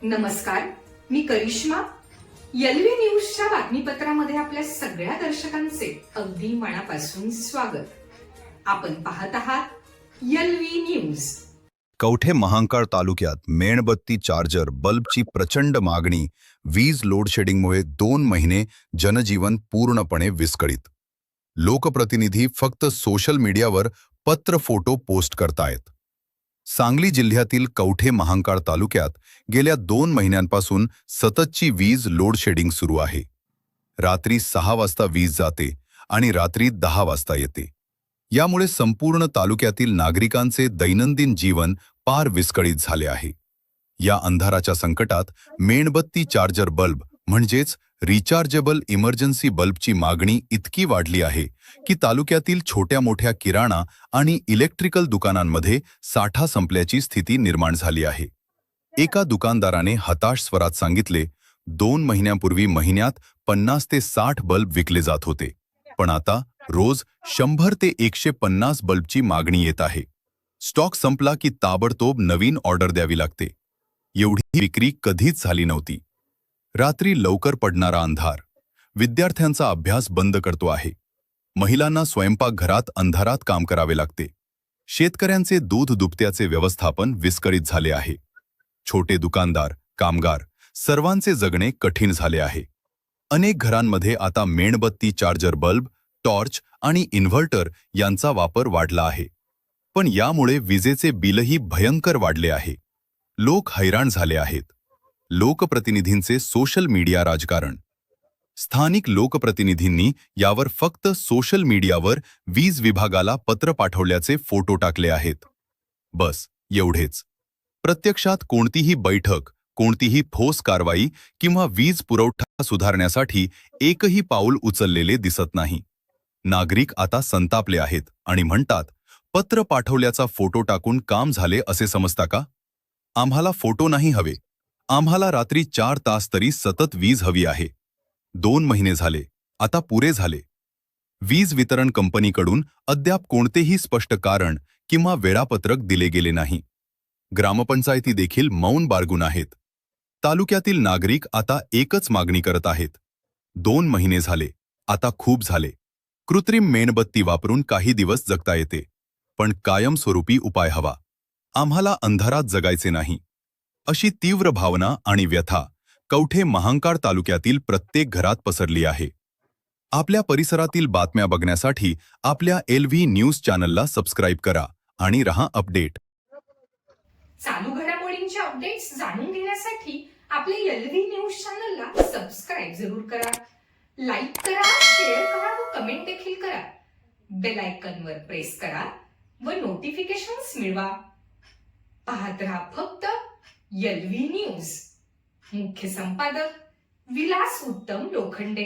नमस्कार, मी करिश्मा. एलव्ही न्यूजच्या बातमीपत्रामध्ये आपल्या सगळ्या दर्शकांचे अगदी मनापासून स्वागत. आपण पाहत आहात एलव्ही न्यूज. कवठे महांकाळ तालुक्यात मेणबत्ती चार्जर बल्बची प्रचंड मागणी. वीज लोडशेडिंगमुळे 2 महिने जनजीवन पूर्णपणे विस्कळीत. लोकप्रतिनिधी फक्त सोशल मीडियावर पत्र फोटो पोस्ट करतायत. सांगली जिल्ह्यातील कवठे महांकाळ तालुक्यात गेल्या 2 महिन्यांपासून सततची वीज लोडशेडिंग सुरू आहे. रात्री 6 वाजता वीज जाते आणि रात्री 10 वाजता येते. यामुळे संपूर्ण तालुक्यातील नागरिकांचे दैनंदिन जीवन पार विस्कळीत झाले आहे. या अंधाराच्या संकटात मेणबत्ती चार्जर बल्ब म्हणजेच रिचार्जेबल इमर्जन्सी बल्बची मागणी इतकी वाढली आहे की तालुक्यातील छोट्या मोठ्या किराणा आणि इलेक्ट्रिकल दुकानांमध्ये साठा संपल्याची स्थिती निर्माण झाली आहे. एका दुकानदाराने हताश स्वरात सांगितले, 2 महिन्यांपूर्वी महिन्यात 50 ते 60 बल्ब विकले जात होते, पण आता रोज 100 ते 150 बल्बची मागणी येत आहे. स्टॉक संपला की ताबडतोब नवीन ऑर्डर द्यावी लागते. एवढी विक्री कधीच झाली नव्हती. रात्री लवकर पडणारा अंधार विद्यार्थ्यांचा अभ्यास बंद करतो आहे. महिलांना स्वयंपाकघरात अंधारात काम करावे लागते. शेतकऱ्यांचे दूध दुभत्याचे व्यवस्थापन विस्कळीत झाले आहे. छोटे दुकानदार, कामगार सर्वांचे जगणे कठीण झाले आहे. अनेक घरांमध्ये आता मेणबत्ती चार्जर बल्ब, टॉर्च आणि इन्व्हर्टर यांचा वापर वाढला आहे. पण यामुळे विजेचे बिलही भयंकर वाढले आहे. लोक हैराण झाले आहेत. लोकप्रतिनिधींचे सोशल मीडिया राजकारण. स्थानिक लोकप्रतिनिधींनी यावर फक्त सोशल मीडियावर वीज विभागाला पत्र पाठवल्याचे फोटो टाकले आहेत. बस एवढेच. प्रत्यक्षात कोणतीही बैठक, कोणतीही ठोस कारवाई किंवा वीज पुरवठा सुधारण्यासाठी एकही पाऊल उचललेले दिसत नाही. नागरिक आता संतापले आहेत आणि म्हणतात, पत्र पाठवल्याचा फोटो टाकून काम झाले असे समजता का? आम्हाला फोटो नाही हवे. आम्हाला रात्री 4 तास तरी सतत वीज हवी आहे. 2 महिने झाले, आता पुरे झाले. वीज वितरण कंपनीकडून अद्याप कोणतेही स्पष्ट कारण किंवा वेळापत्रक दिले गेले नाही. ग्रामपंचायती देखील मौन बाळगून आहेत. तालुक्यातील नागरिक आता एकच मागणी करत आहेत. 2 महिने झाले, आता खूप झाले. कृत्रिम मेणबत्ती वापरून काही दिवस जगता येते, पण कायमस्वरूपी उपाय हवा. आम्हाला अंधारात जगायचे नाही. अशी तीव्र भावना आणि व्यथा कवठे महांकाळ तालुक्यातील प्रत्येक घरात पसरली आहे. आपल्या परिसरातील बातम्या बघण्यासाठी आपल्या एलव्ही न्यूज चॅनलला सबस्क्राईब करा आणि रहा अपडेट. चालू घडामोडींचे अपडेट्स जाणून घेण्यासाठी आपल्या एलव्ही न्यूज चॅनलला सबस्क्राईब जरूर करा. लाईक करा, शेअर करा व कमेंट देखील करा. बेल आयकॉनवर प्रेस करा व नोटिफिकेशन्स मिळवा. पाहत रहा फक्त एलव्ही न्यूज. मुख्य संपादक विलास उत्तम लोखंडे.